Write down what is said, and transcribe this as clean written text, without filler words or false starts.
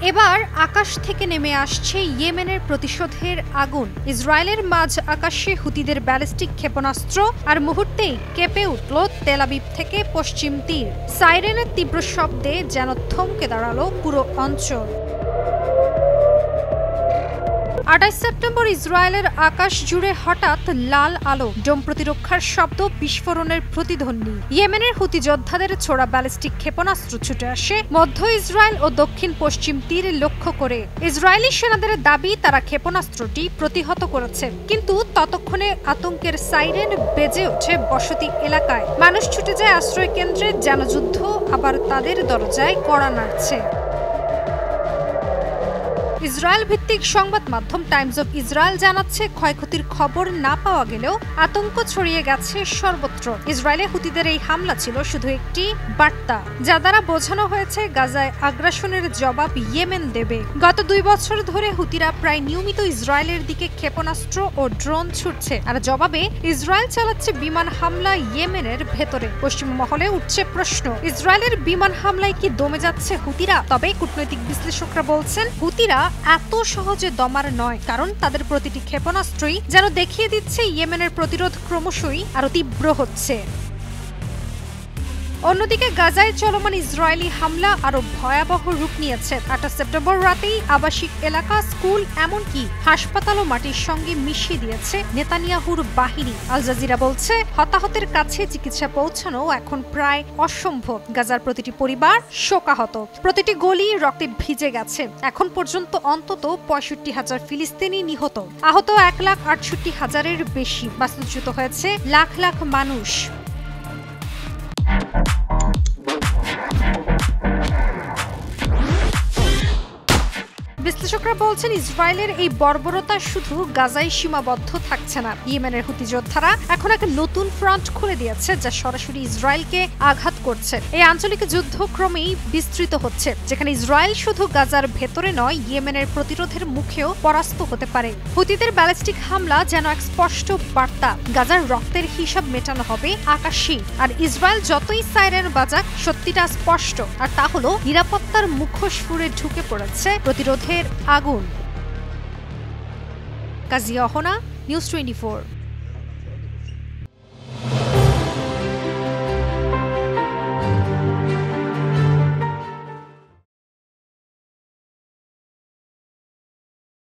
এবার আকাশ থেকে নেমে আসছে ইয়েমেনের প্রতিশোধের আগুন। ইসরায়েলের মাঝ আকাশে হুতিদের ব্যালিস্টিক ক্ষেপণাস্ত্র, আর মুহূর্তেই কেঁপে উঠল তেল আবিব থেকে পশ্চিম তীর। সাইরেনের তীব্র শব্দে যেন থমকে দাঁড়ালো পুরো অঞ্চল। 28 সেপ্টেম্বর ইসরায়েলের আকাশ জুড়ে হঠাৎ লাল আলো, ডোম প্রতিরক্ষার শব্দ, বিস্ফোরণের প্রতিধ্বনি। ইয়েমেনের হুতি যোদ্ধাদের ছোড়া ব্যালিস্টিক ক্ষেপণাস্ত্র ছুটে আসে মধ্য ইসরায়েল ও দক্ষিণ পশ্চিম তীর লক্ষ্য করে। ইসরায়েলি সেনাদের দাবি তারা ক্ষেপণাস্ত্রটি প্রতিহত করেছে, কিন্তু ততক্ষণে আতঙ্কের সাইরেন বেজে ওঠে বসতি এলাকায়। মানুষ ছুটে যায় আশ্রয় কেন্দ্রে, যেন যুদ্ধ আবার তাদের দরজায় কড়া নাড়ছে। ইসরায়েল ভিত্তিক সংবাদ মাধ্যম টাইমস অব ইসরায়েল জানাচ্ছে, ক্ষয়ক্ষতির খবর না পাওয়া গেলেও আতঙ্ক ছড়িয়ে গেছে সর্বত্র। ইসরায়েলে হুতিদের এই হামলা ছিল শুধু একটি বার্তা, যা দ্বারা বোঝানো হয়েছে গাজায় আগ্রাসনের জবাব ইয়েমেন দেবে। গত 2 বছর ধরে হুতিরা প্রায় নিয়মিত ইসরায়েলের দিকে ক্ষেপণাস্ত্র ও ড্রোন ছুটছে, আর জবাবে ইসরায়েল চালাচ্ছে বিমান হামলা ইয়েমেনের ভেতরে। পশ্চিম মহলে উঠছে প্রশ্ন, ইসরায়েলের বিমান হামলায় কি দমে যাচ্ছে হুতিরা? তবে কূটনৈতিক বিশ্লেষকরা বলছেন, হুতিরা এত সহজে দমার নয়, কারণ তাদের প্রতিটি ক্ষেপণাস্ত্রই যেন দেখিয়ে দিচ্ছে ইয়েমেনের প্রতিরোধ ক্রমশই আরো তীব্র হচ্ছে। অন্যদিকে গাজায় চলমান ইসরায়েলি হামলা আরো ভয়াবহ রূপ নিয়েছে। 28 সেপ্টেম্বর রাতেই আবাসিক এলাকা, স্কুল, এমনকি হাসপাতালও মাটির সঙ্গে মিশিয়ে দিয়েছে নেতানিয়াহুর বাহিনী। আল জাজিরা বলছে, হতাহতের কাছে চিকিৎসা পৌঁছানো এখন প্রায় অসম্ভব। গাজার প্রতিটি পরিবার শোকাহত, প্রতিটি গলি রক্তে ভিজে গেছে। এখন পর্যন্ত অন্তত 65,000 ফিলিস্তিনি নিহত, আহত 1,68,000-এর বেশি, বাস্তুচ্যুত হয়েছে লাখ লাখ মানুষ। বিশ্লেষকরা বলছেন, ইসরায়েলের এই বর্বরতা শুধু গাজায় সীমাবদ্ধ থাকছে না। ইয়েমেনের হুতি যোদ্ধারা এখন এক নতুন ফ্রন্ট খুলে দিয়েছে, যা সরাসরি ইসরায়েলকে আঘাত করছে। এই আঞ্চলিক যুদ্ধ ক্রমেই বিস্তৃত হচ্ছে, যেখানে ইসরায়েল শুধু গাজার ভেতরে নয়, ইয়েমেনের প্রতিরোধের মুখেও পরাস্ত হতে পারে। হুতিদের ব্যালিস্টিক হামলা যেন এক স্পষ্ট বার্তা, গাজার রক্তের হিসাব মেটানো হবে আকাশেই। আর ইসরায়েল যতই সাইরেন বাজাক, সত্যিটা স্পষ্ট, আর তা হলো নিরাপত্তার মুখোশ ফুঁড়ে ঢুকে পড়েছে প্রতিরোধের আগুন। কাজিয়া অহনা, নিউজ 24।